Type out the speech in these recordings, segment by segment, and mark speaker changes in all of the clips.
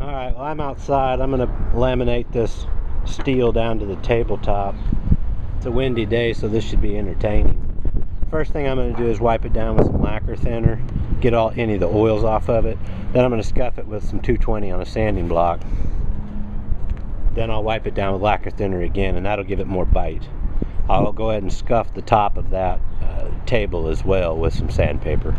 Speaker 1: Alright, well, I'm outside. I'm going to laminate this steel down to the tabletop. It's a windy day, so this should be entertaining. First thing I'm going to do is wipe it down with some lacquer thinner, get any of the oils off of it. Then I'm going to scuff it with some 220 on a sanding block. Then I'll wipe it down with lacquer thinner again, and that'll give it more bite. I'll go ahead and scuff the top of that table as well with some sandpaper.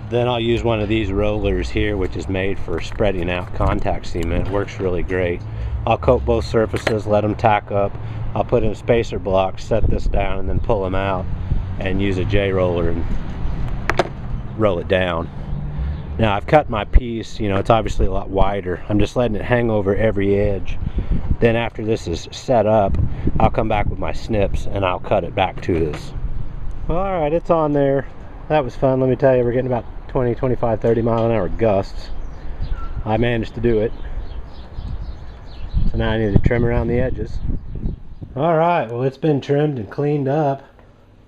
Speaker 1: Then I'll use one of these rollers here, which is made for spreading out contact cement. It works really great. I'll coat both surfaces, let them tack up. I'll put in spacer blocks, set this down, and then pull them out and use a J-roller and roll it down. Now I've cut my piece, it's obviously a lot wider. I'm just letting it hang over every edge. Then after this is set up, I'll come back with my snips and I'll cut it back to this. Well, alright, it's on there. That was fun. Let me tell you, we're getting about 20, 25, 30 mile an hour gusts. I managed to do it. So now I need to trim around the edges. Alright, well, it's been trimmed and cleaned up.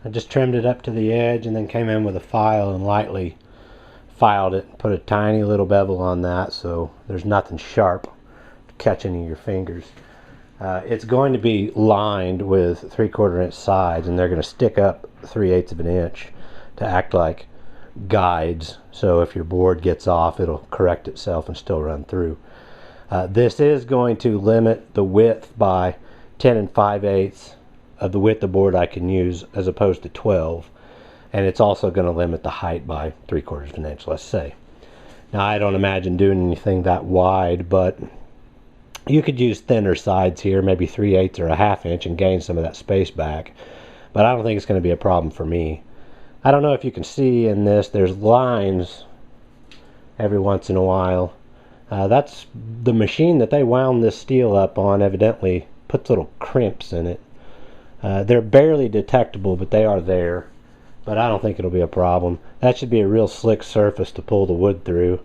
Speaker 1: I just trimmed it up to the edge and then came in with a file and lightly filed it. Put a tiny little bevel on that so there's nothing sharp to catch any of your fingers. It's going to be lined with 3/4 inch sides, and they're going to stick up 3/8 of an inch to act like guides, so if your board gets off, it'll correct itself and still run through. This is going to limit the width by 10 5/8 of the width of board I can use, as opposed to 12, and it's also going to limit the height by 3/4 of an inch, let's say. Now I don't imagine doing anything that wide, but you could use thinner sides here, maybe 3/8 or a 1/2 inch, and gain some of that space back, but I don't think it's going to be a problem for me. I don't know if you can see in this, there's lines every once in a while. That's the machine that they wound this steel up on, evidently puts little crimps in it. They're barely detectable, but they are there. But I don't think it'll be a problem. That should be a real slick surface to pull the wood through,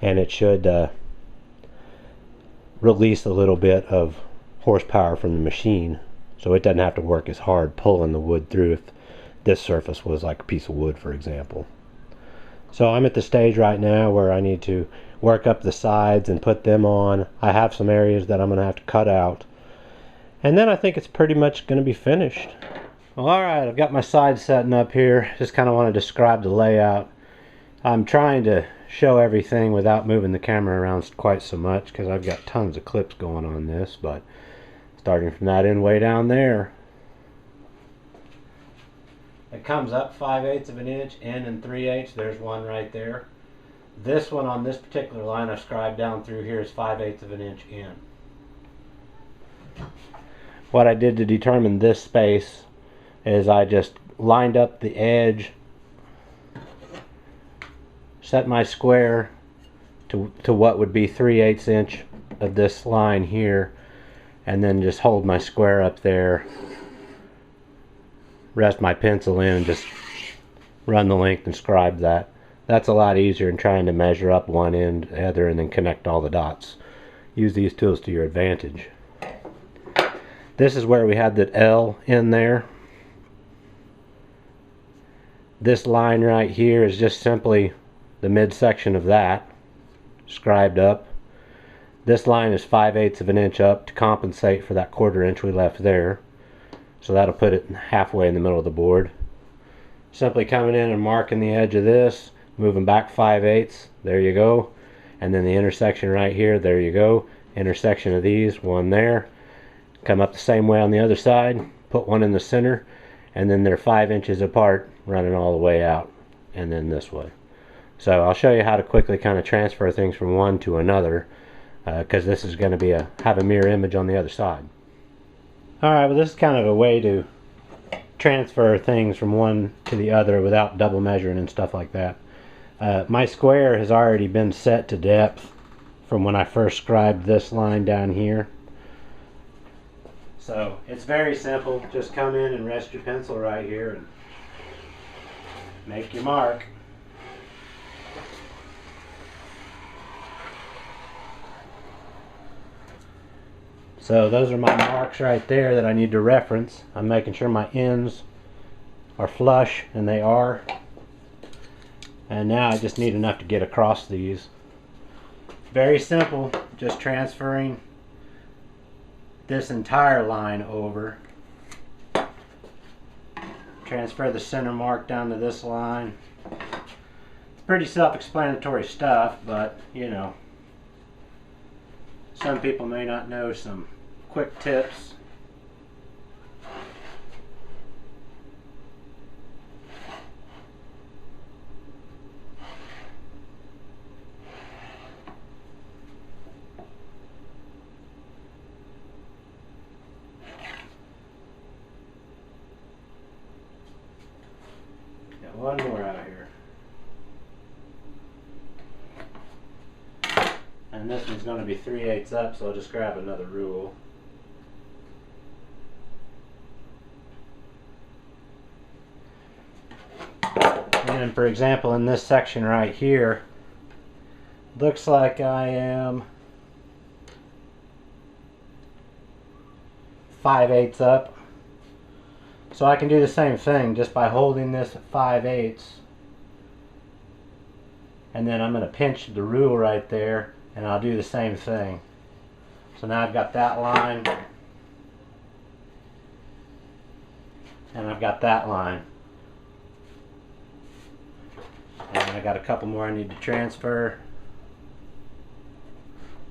Speaker 1: and it should release a little bit of horsepower from the machine, so it doesn't have to work as hard pulling the wood through if this surface was like a piece of wood, for example. So I'm at the stage right now where I need to work up the sides and put them on. I have some areas that I'm going to have to cut out, and then I think it's pretty much going to be finished. Well, alright, I've got my sides setting up here. Just kind of want to describe the layout. I'm trying to show everything without moving the camera around quite so much, because I've got tons of clips going on this, but starting from that end way down there, it comes up 5/8 of an inch in and 3/8. There's one right there. This one on this particular line I've scribed down through here is 5/8 of an inch in. What I did to determine this space is I just lined up the edge, set my square to what would be 3/8 inch of this line here, and then just hold my square up there, rest my pencil in, and just run the length and scribe that. That's a lot easier than trying to measure up one end, the other, and then connect all the dots. Use these tools to your advantage. This is where we had that L in there. This line right here is just simply the midsection of that, scribed up. This line is 5/8 of an inch up to compensate for that 1/4 inch we left there. So that'll put it halfway in the middle of the board. Simply coming in and marking the edge of this, moving back 5/8, there you go. And then the intersection right here, there you go. Intersection of these, one there. Come up the same way on the other side, put one in the center, and then they're 5 inches apart, running all the way out, and then this way. So I'll show you how to quickly kind of transfer things from one to another, because this is going to have a mirror image on the other side. Alright, well, this is kind of a way to transfer things from one to the other without double measuring and stuff like that. My square has already been set to depth from when I first scribed this line down here. So it's very simple. Just come in and rest your pencil right here and make your mark. So those are my marks right there that I need to reference. I'm making sure my ends are flush, and they are. And now I just need enough to get across these. Very simple, just transferring this entire line over. Transfer the center mark down to this line. It's pretty self-explanatory stuff, but you know, some people may not know some quick tips. Got one more out here. And this one's going to be 3/8 up, so I'll just grab another rule. And for example, in this section right here, looks like I am 5/8 up. So I can do the same thing just by holding this at 5/8, and then I'm going to pinch the rule right there, and I'll do the same thing. So now I've got that line, and I've got that line, and I got a couple more I need to transfer.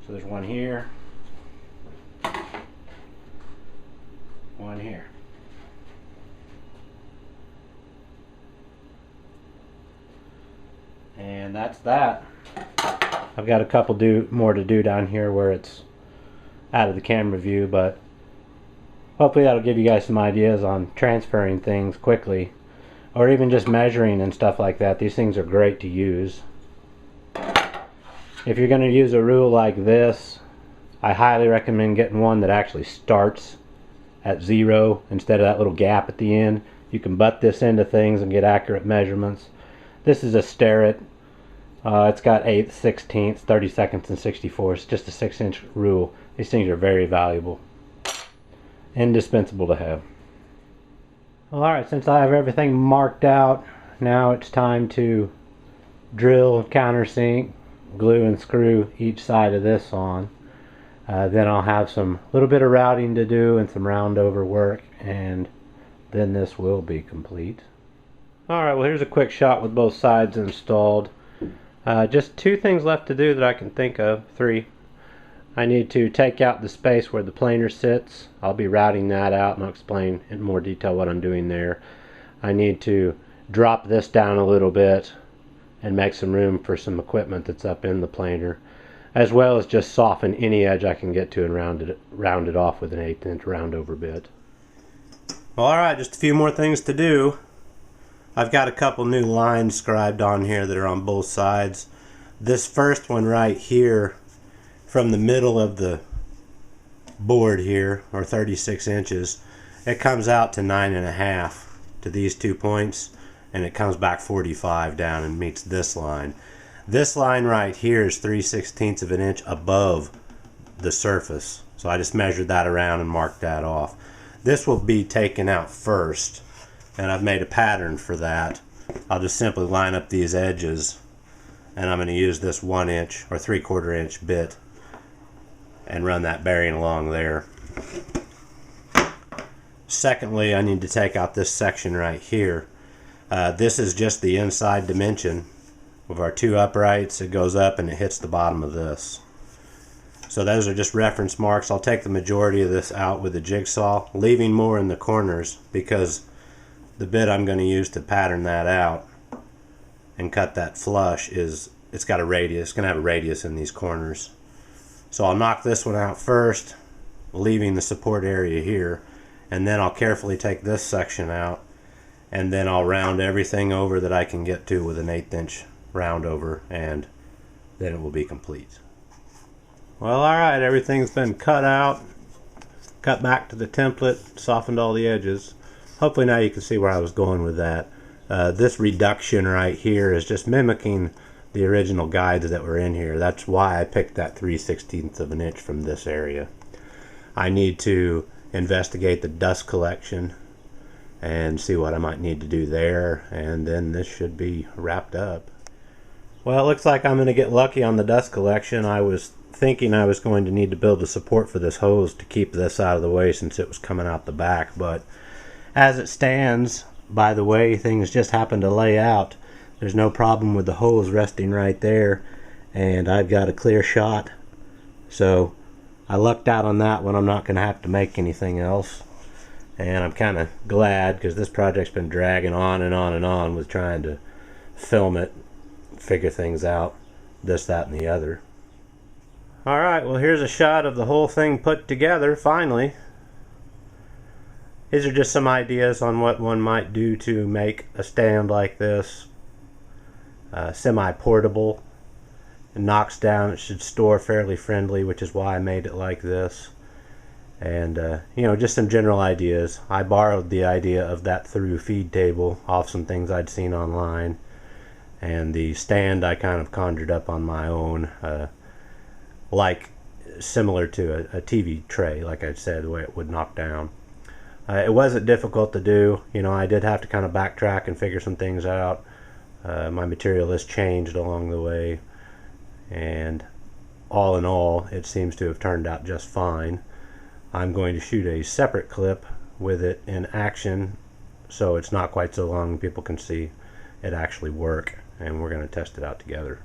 Speaker 1: So there's one here, one here. And that's that. I've got a couple more to do down here where it's out of the camera view, but hopefully that'll give you guys some ideas on transferring things quickly, or even just measuring and stuff like that. These things are great to use. If you're going to use a rule like this, I highly recommend getting one that actually starts at 0 instead of that little gap at the end. You can butt this into things and get accurate measurements. This is a Starrett. It's got 1/8, 16ths, 32nds, and 64ths. Just a 6-inch rule. These things are very valuable. Indispensable to have. Well, alright, since I have everything marked out, now it's time to drill, countersink, glue and screw each side of this on. Then I'll have some little bit of routing to do and some round over work, and then this will be complete. Alright, well here's a quick shot with both sides installed. Just 2 things left to do that I can think of. 3. I need to take out the space where the planer sits. I'll be routing that out and I'll explain in more detail what I'm doing there. I need to drop this down a little bit and make some room for some equipment that's up in the planer, as well as just soften any edge I can get to and round it off with an 1/8 inch round over bit. Well, alright, just a few more things to do. I've got a couple new lines scribed on here that are on both sides. This first one right here, from the middle of the board here, or 36 inches, it comes out to 9.5 to these 2 points, and it comes back 45 down and meets this line. This line right here is 3/16 of an inch above the surface, so I just measured that around and marked that off. This will be taken out first, and I've made a pattern for that. I'll just simply line up these edges, and I'm going to use this 1 inch or 3/4 inch bit and run that bearing along there. Secondly, I need to take out this section right here. This is just the inside dimension of our 2 uprights. It goes up and it hits the bottom of this. So those are just reference marks. I'll take the majority of this out with a jigsaw, leaving more in the corners because the bit I'm going to use to pattern that out and cut that flush it's got a radius. It's going to have a radius in these corners. So I'll knock this one out first, leaving the support area here, and then I'll carefully take this section out, and then I'll round everything over that I can get to with an 1/8 inch round over, and then it will be complete. Well, alright, everything's been cut out, cut back to the template, softened all the edges. Hopefully now you can see where I was going with that. This reduction right here is just mimicking the original guides that were in here. That's why I picked that 3/16 of an inch from this area. I need to investigate the dust collection and see what I might need to do there, and then this should be wrapped up. Well, it looks like I'm going to get lucky on the dust collection. I was thinking I was going to need to build a support for this hose to keep this out of the way since it was coming out the back, but as it stands, by the way things just happen to lay out, there's no problem with the hose resting right there, and I've got a clear shot. So I lucked out on that one. I'm not going to have to make anything else, and I'm kind of glad because this project's been dragging on and on and on with trying to film it, figure things out, this, that, and the other. Alright, well here's a shot of the whole thing put together finally. These are just some ideas on what one might do to make a stand like this semi-portable. It knocks down, it should store fairly friendly, which is why I made it like this. And you know, just some general ideas. I borrowed the idea of that through feed table off some things I'd seen online, and the stand I kind of conjured up on my own, like similar to a TV tray, like I said, the way it would knock down. It wasn't difficult to do. You know, I did have to kind of backtrack and figure some things out. My material has changed along the way, and all in all it seems to have turned out just fine. I'm going to shoot a separate clip with it in action so it's not quite so long and people can see it actually work, and we're going to test it out together.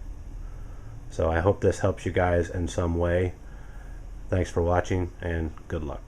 Speaker 1: So I hope this helps you guys in some way. Thanks for watching and good luck.